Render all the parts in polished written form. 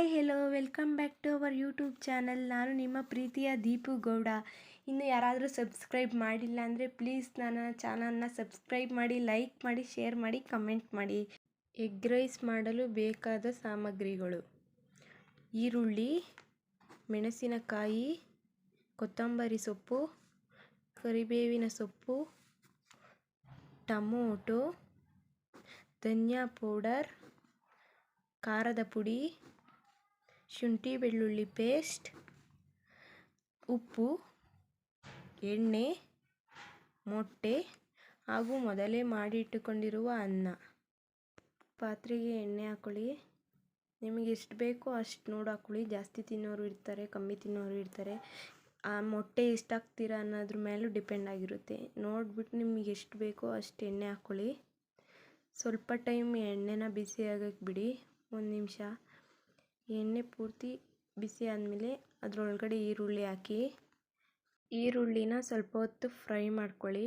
Hi hello welcome back to our YouTube channel. ನಾನು ನಿಮ್ಮ ಪ್ರೀತಿಯ ದೀಪು ಗೌಡ. ಇನ್ನು ಯಾರಾದರೂ ಸಬ್ಸ್ಕ್ರೈಬ್ ಮಾಡಿಲ್ಲ ಅಂದರೆ ಪ್ಲೀಸ್ ನನ್ನ ಚಾನಲ್ನ ಸಬ್ಸ್ಕ್ರೈಬ್ ಮಾಡಿ, ಲೈಕ್ ಮಾಡಿ, ಶೇರ್ ಮಾಡಿ, ಕಮೆಂಟ್ ಮಾಡಿ. ಎಗ್ ರೈಸ್ ಮಾಡಲು ಬೇಕಾದ ಸಾಮಗ್ರಿಗಳು: ಈರುಳ್ಳಿ, ಮೆಣಸಿನಕಾಯಿ, ಕೊತ್ತಂಬರಿ ಸೊಪ್ಪು, ಕರಿಬೇವಿನ ಸೊಪ್ಪು, ಟೊಮೊಟೊ, ಧನಿಯಾ ಪೌಡರ್, ಖಾರದ ಪುಡಿ, ಶುಂಠಿ ಬೆಳ್ಳುಳ್ಳಿ ಪೇಸ್ಟ್, ಉಪ್ಪು, ಎಣ್ಣೆ, ಮೊಟ್ಟೆ ಹಾಗೂ ಮೊದಲೇ ಮಾಡಿ ಇಟ್ಟುಕೊಂಡಿರುವ ಅನ್ನ. ಪಾತ್ರೆಗೆ ಎಣ್ಣೆ ಹಾಕ್ಕೊಳ್ಳಿ. ನಿಮಗೆ ಎಷ್ಟು ಬೇಕೋ ಅಷ್ಟು ನೋಡಿ ಹಾಕ್ಕೊಳ್ಳಿ. ಜಾಸ್ತಿ ತಿನ್ನೋರು ಇರ್ತಾರೆ, ಕಮ್ಮಿ ತಿನ್ನೋರು ಇರ್ತಾರೆ. ಆ ಮೊಟ್ಟೆ ಎಷ್ಟು ಹಾಕ್ತೀರಾ ಅನ್ನೋದ್ರ ಮೇಲೂ ಡಿಪೆಂಡ್ ಆಗಿರುತ್ತೆ. ನೋಡಿಬಿಟ್ಟು ನಿಮಗೆ ಎಷ್ಟು ಬೇಕೋ ಅಷ್ಟು ಎಣ್ಣೆ ಹಾಕ್ಕೊಳ್ಳಿ. ಸ್ವಲ್ಪ ಟೈಮ್ ಎಣ್ಣೆನ ಬಿಸಿ ಆಗಕ್ಕೆ ಬಿಡಿ, 1 ನಿಮಿಷ. ಎಣ್ಣೆ ಪೂರ್ತಿ ಬಿಸಿ ಆದಮೇಲೆ ಅದರೊಳಗಡೆ ಈರುಳ್ಳಿ ಹಾಕಿ, ಈರುಳ್ಳಿನ ಸ್ವಲ್ಪ ಹೊತ್ತು ಫ್ರೈ ಮಾಡ್ಕೊಳ್ಳಿ.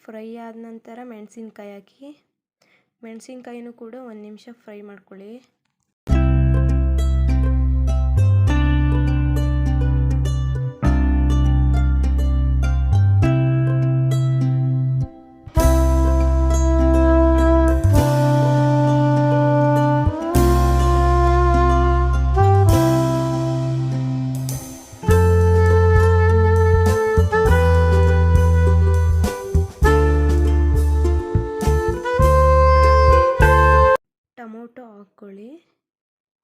ಫ್ರೈ ಆದ ನಂತರ ಮೆಣಸಿನ್ಕಾಯಿ ಹಾಕಿ, ಮೆಣಸಿನ್ಕಾಯಿನೂ ಕೂಡ 1 ನಿಮಿಷ ಫ್ರೈ ಮಾಡ್ಕೊಳ್ಳಿ. ಟೊಮೊಟೊ ಹಾಕ್ಕೊಳ್ಳಿ.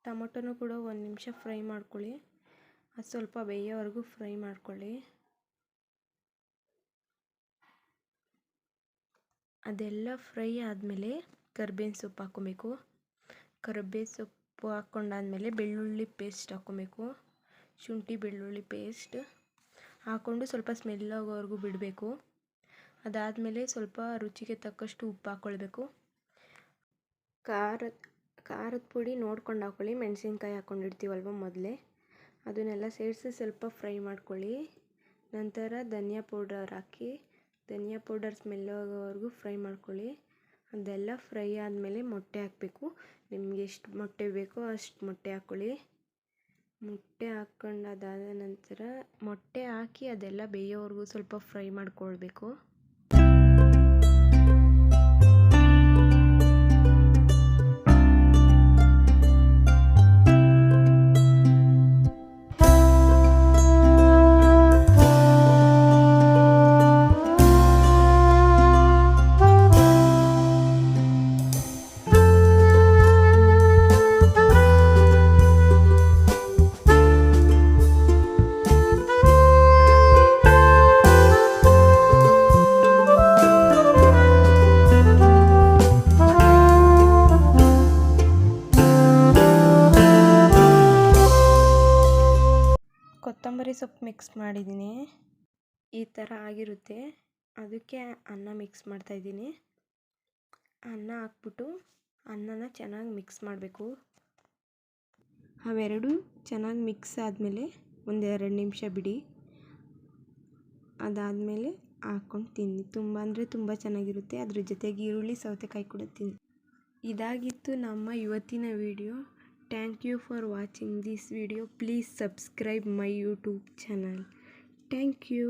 ಟೊಮೊಟೊನೂ ಕೂಡ 1 ನಿಮಿಷ ಫ್ರೈ ಮಾಡ್ಕೊಳ್ಳಿ. ಅದು ಸ್ವಲ್ಪ ಬೇಯೋವರೆಗೂ ಫ್ರೈ ಮಾಡ್ಕೊಳ್ಳಿ. ಅದೆಲ್ಲ ಫ್ರೈ ಆದಮೇಲೆ ಕರಿಬೇವಿನ ಸೊಪ್ಪು ಹಾಕ್ಕೊಬೇಕು. ಕರಿಬೇವು ಸೊಪ್ಪು ಹಾಕ್ಕೊಂಡಾದ್ಮೇಲೆ ಬೆಳ್ಳುಳ್ಳಿ ಪೇಸ್ಟ್ ಹಾಕ್ಕೊಬೇಕು. ಶುಂಠಿ ಬೆಳ್ಳುಳ್ಳಿ ಪೇಸ್ಟ್ ಹಾಕ್ಕೊಂಡು ಸ್ವಲ್ಪ ಸ್ಮೆಲ್ ಆಗೋವರೆಗೂ ಬಿಡಬೇಕು. ಅದಾದಮೇಲೆ ಸ್ವಲ್ಪ ರುಚಿಗೆ ತಕ್ಕಷ್ಟು ಉಪ್ಪು ಹಾಕ್ಕೊಳ್ಬೇಕು. ಖಾರದ ಪುಡಿ ನೋಡ್ಕೊಂಡು ಹಾಕ್ಕೊಳ್ಳಿ. ಮೆಣಸಿನ್ಕಾಯಿ ಹಾಕ್ಕೊಂಡಿರ್ತೀವಲ್ವ ಮೊದಲೇ, ಅದನ್ನೆಲ್ಲ ಸೇರಿಸಿ ಸ್ವಲ್ಪ ಫ್ರೈ ಮಾಡ್ಕೊಳ್ಳಿ. ನಂತರ ಧನಿಯಾ ಪೌಡರ್ ಹಾಕಿ, ಧನಿಯಾ ಪೌಡರ್ ಸ್ಮೆಲ್ ಆಗೋವರೆಗೂ ಫ್ರೈ ಮಾಡ್ಕೊಳ್ಳಿ. ಅದೆಲ್ಲ ಫ್ರೈ ಆದಮೇಲೆ ಮೊಟ್ಟೆ ಹಾಕಬೇಕು. ನಿಮಗೆ ಎಷ್ಟು ಮೊಟ್ಟೆ ಬೇಕೋ ಅಷ್ಟು ಮೊಟ್ಟೆ ಹಾಕ್ಕೊಳ್ಳಿ. ಮೊಟ್ಟೆ ಹಾಕ್ಕೊಂಡಾದ ನಂತರ ಮೊಟ್ಟೆ ಹಾಕಿ ಅದೆಲ್ಲ ಬೇಯೋವರೆಗೂ ಸ್ವಲ್ಪ ಫ್ರೈ ಮಾಡ್ಕೊಳ್ಬೇಕು. ಕೊತ್ತಂಬರಿ ಸೊಪ್ಪು ಮಿಕ್ಸ್ ಮಾಡಿದ್ದೀನಿ. ಈ ಥರ ಆಗಿರುತ್ತೆ. ಅದಕ್ಕೆ ಅನ್ನ ಮಿಕ್ಸ್ ಮಾಡ್ತಾಯಿದ್ದೀನಿ. ಅನ್ನ ಹಾಕ್ಬಿಟ್ಟು ಅನ್ನನ ಚೆನ್ನಾಗಿ ಮಿಕ್ಸ್ ಮಾಡಬೇಕು. ಅವೆರಡು ಚೆನ್ನಾಗಿ ಮಿಕ್ಸ್ ಆದಮೇಲೆ 1-2 ನಿಮಿಷ ಬಿಡಿ. ಅದಾದಮೇಲೆ ಹಾಕ್ಕೊಂಡು ತಿನ್ನಿ. ತುಂಬ ಅಂದರೆ ತುಂಬ ಚೆನ್ನಾಗಿರುತ್ತೆ. ಅದ್ರ ಜೊತೆಗೆ ಈರುಳ್ಳಿ ಸೌತೆಕಾಯಿ ಕೂಡ ತಿನ್ನಿ. ಇದಾಗಿತ್ತು ನಮ್ಮ ಇವತ್ತಿನ video. Thank you for watching this video. Please subscribe my YouTube channel. Thank you.